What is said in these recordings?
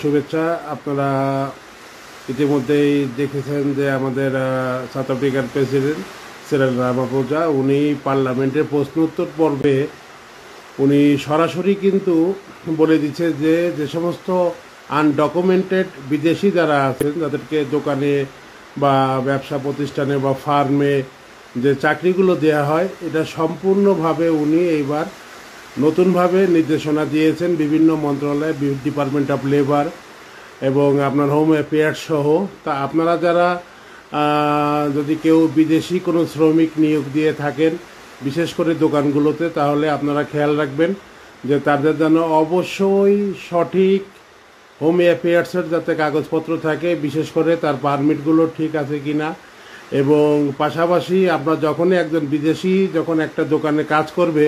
শুভেচ্ছা। আপনারা ইতিমধ্যেই দেখেছেন যে আমাদের সাউথ আফ্রিকার প্রেসিডেন্ট সিরিল রামাফোসা উনি পার্লামেন্টের প্রশ্ন উত্তর পর্বে উনি সরাসরি কিন্তু বলে দিচ্ছে যে যে সমস্ত আনডকুমেন্টেড বিদেশি যারা আছেন যাদেরকে দোকানে বা ব্যবসা প্রতিষ্ঠানে বা ফার্মে যে চাকরিগুলো দেয়া হয় এটা সম্পূর্ণভাবে উনি এইবার নতুনভাবে নির্দেশনা দিয়েছেন বিভিন্ন মন্ত্রণালয়, ডিপার্টমেন্ট অফ লেবার এবং আপনার হোম অ্যাফেয়ার্স সহ। তা আপনারা যারা যদি কেউ বিদেশি কোনো শ্রমিক নিয়োগ দিয়ে থাকেন বিশেষ করে দোকানগুলোতে, তাহলে আপনারা খেয়াল রাখবেন যে তাদের যেন অবশ্যই সঠিক হোম অ্যাফেয়ার্সের যাতে কাগজপত্র থাকে, বিশেষ করে তার পারমিটগুলো ঠিক আছে কি না। এবং পাশাপাশি আপনার যখনই একজন বিদেশি যখন একটা দোকানে কাজ করবে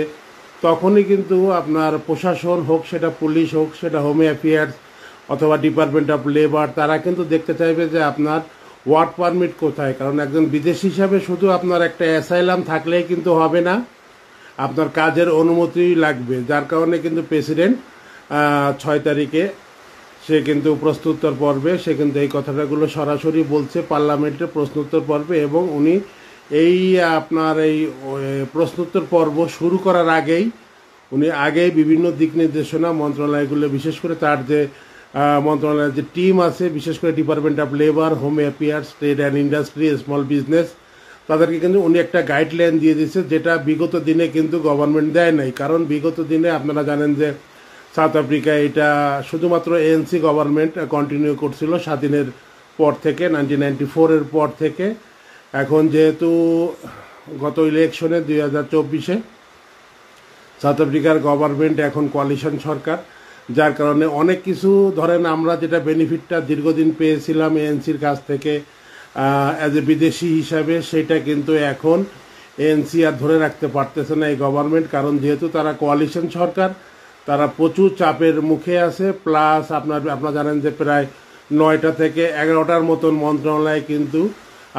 তখনই কিন্তু আপনার প্রশাসন হোক, সেটা পুলিশ হোক, সেটা হোম অ্যাফেয়ার্স অথবা ডিপার্টমেন্ট অফ লেবার, তারা কিন্তু দেখতে চাইবে যে আপনার ওয়ার্ক পারমিট কোথায়। কারণ একজন বিদেশি হিসাবে শুধু আপনার একটা অ্যাসাইলাম থাকলেই কিন্তু হবে না, আপনার কাজের অনুমতি লাগবে। যার কারণে কিন্তু প্রেসিডেন্ট 6 তারিখে সে কিন্তু প্রশ্নোত্তর পর্বে সে কিন্তু এই কথাটাগুলো সরাসরি বলছে পার্লামেন্টের প্রশ্নোত্তর পর্বে। এবং উনি এই আপনার এই প্রশ্নোত্তর পর্ব শুরু করার আগেই উনি আগেই বিভিন্ন দিক নির্দেশনা মন্ত্রণালয়গুলো, বিশেষ করে তার যে মন্ত্রণালয়ের যে টিম আছে, বিশেষ করে department of labour, home affairs, trade and industry, small business, তাদেরকে কিন্তু উনি একটা গাইডলাইন দিয়ে দিচ্ছে, যেটা বিগত দিনে কিন্তু গভর্নমেন্ট দেয় নাই। কারণ বিগত দিনে আপনারা জানেন যে সাউথ আফ্রিকায় এটা শুধুমাত্র এএনসি গভর্নমেন্ট কন্টিনিউ করছিল স্বাধীনের পর থেকে, 1994-এর পর থেকে। এখন যেহেতু গত ইলেকশনে 2024-এ সাউথ আফ্রিকার গভর্নমেন্ট এখন কোয়ালিশন সরকার, যার কারণে অনেক কিছু ধরেন আমরা যেটা বেনিফিটটা দীর্ঘদিন পেয়েছিলাম এএনসির কাছ থেকে অ্যাজ এ বিদেশি হিসাবে, সেটা কিন্তু এখন এএনসি আর ধরে রাখতে পারতেছে না এই গভর্নমেন্ট। কারণ যেহেতু তারা কোয়ালিশন সরকার, তারা প্রচুর চাপের মুখে আছে। প্লাস আপনারা জানেন যে প্রায় 9টা থেকে 11টার মতন মন্ত্রণালয় কিন্তু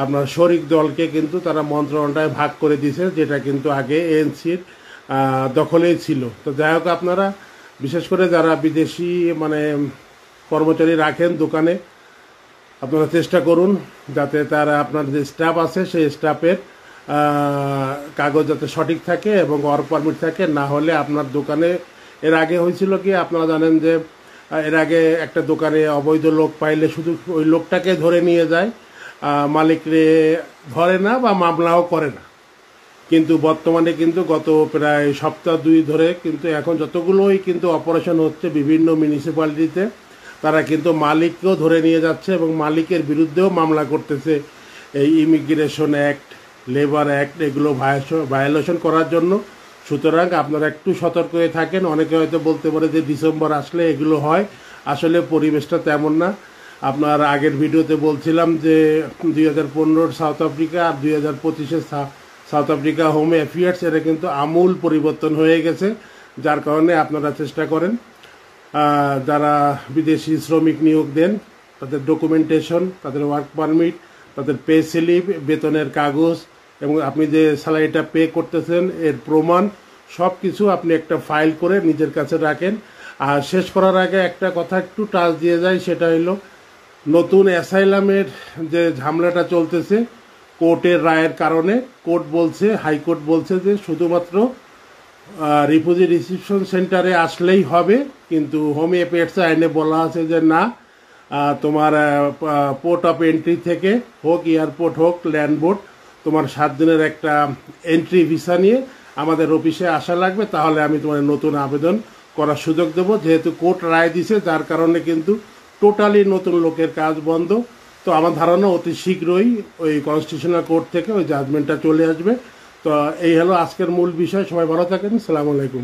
আপনার শরিক দলকে কিন্তু তারা মন্ত্রণালয় ভাগ করে দিয়েছে, যেটা কিন্তু আগে এএনসির দখলেই ছিল। তো যাই হোক, আপনারা বিশেষ করে যারা বিদেশি মানে কর্মচারী রাখেন দোকানে, আপনারা চেষ্টা করুন যাতে তারা আপনার যে স্টাফ আছে সেই স্টাফের কাগজ যাতে সঠিক থাকে এবং ওয়ার্ক পারমিট থাকে। না হলে আপনার দোকানে এর আগে হয়েছিল কি আপনারা জানেন যে এর আগে একটা দোকানে অবৈধ লোক পাইলে শুধু ওই লোকটাকে ধরে নিয়ে যায়, মালিকরে ধরে না বা মামলাও করে না। কিন্তু বর্তমানে কিন্তু গত প্রায় সপ্তাহ 2 ধরে কিন্তু এখন যতগুলোই কিন্তু অপারেশন হচ্ছে বিভিন্ন মিউনিসিপ্যালিটিতে, তারা কিন্তু মালিককেও ধরে নিয়ে যাচ্ছে এবং মালিকের বিরুদ্ধেও মামলা করতেছে এই ইমিগ্রেশন অ্যাক্ট, লেবার অ্যাক্ট, এগুলো ভায়োলেশন করার জন্য। সুতরাং আপনারা একটু সতর্ক হয়ে থাকেন। অনেকে হয়তো বলতে পারে যে ডিসেম্বর আসলে এগুলো হয়, আসলে পরিবেশটা তেমন না। আপনার আগের ভিডিওতে বলছিলাম যে 2015 সাউথ আফ্রিকা আর 2025 সাউথ আফ্রিকা হোম অ্যাফেয়ার্স, এটা কিন্তু আমূল পরিবর্তন হয়ে গেছে। যার কারণে আপনারা চেষ্টা করেন যারা বিদেশি শ্রমিক নিয়োগ দেন তাদের ডকুমেন্টেশন, তাদের ওয়ার্ক পারমিট, তাদের পে স্লিপ, বেতনের কাগজ এবং আপনি যে স্যালারিটা পে করতেছেন এর প্রমাণ সব কিছু আপনি একটা ফাইল করে নিজের কাছে রাখেন। আর শেষ করার আগে একটা কথা একটু টাচ দিয়ে যায়, সেটা হলো নতুন অ্যাসাইলামের যে ঝামেলাটা চলতেছে কোর্টের রায়ের কারণে। কোর্ট বলছে, হাইকোর্ট বলছে যে শুধুমাত্র রিফিউজি রিসিপশন সেন্টারে আসলেই হবে, কিন্তু হোম অ্যাফেয়ার্স আইনে বলা আছে যে না, তোমার পোর্ট অফ এন্ট্রি থেকে হোক, এয়ারপোর্ট হোক, ল্যান্ড বোর্ড, তোমার 7 দিনের একটা এন্ট্রি ভিসা নিয়ে আমাদের অফিসে আসা লাগবে, তাহলে আমি তোমার নতুন আবেদন করার সুযোগ দেবো। যেহেতু কোর্ট রায় দিছে, যার কারণে কিন্তু টোটালি নতুন লোকের কাজ বন্ধ। তো আমার ধারণা অতি শীঘ্রই ওই কনস্টিটিউশনাল কোর্ট থেকে ওই জাজমেন্টটা চলে আসবে। তো এই হলো আজকের মূল বিষয়। সবাই ভালো থাকেন। আসসালামু আলাইকুম।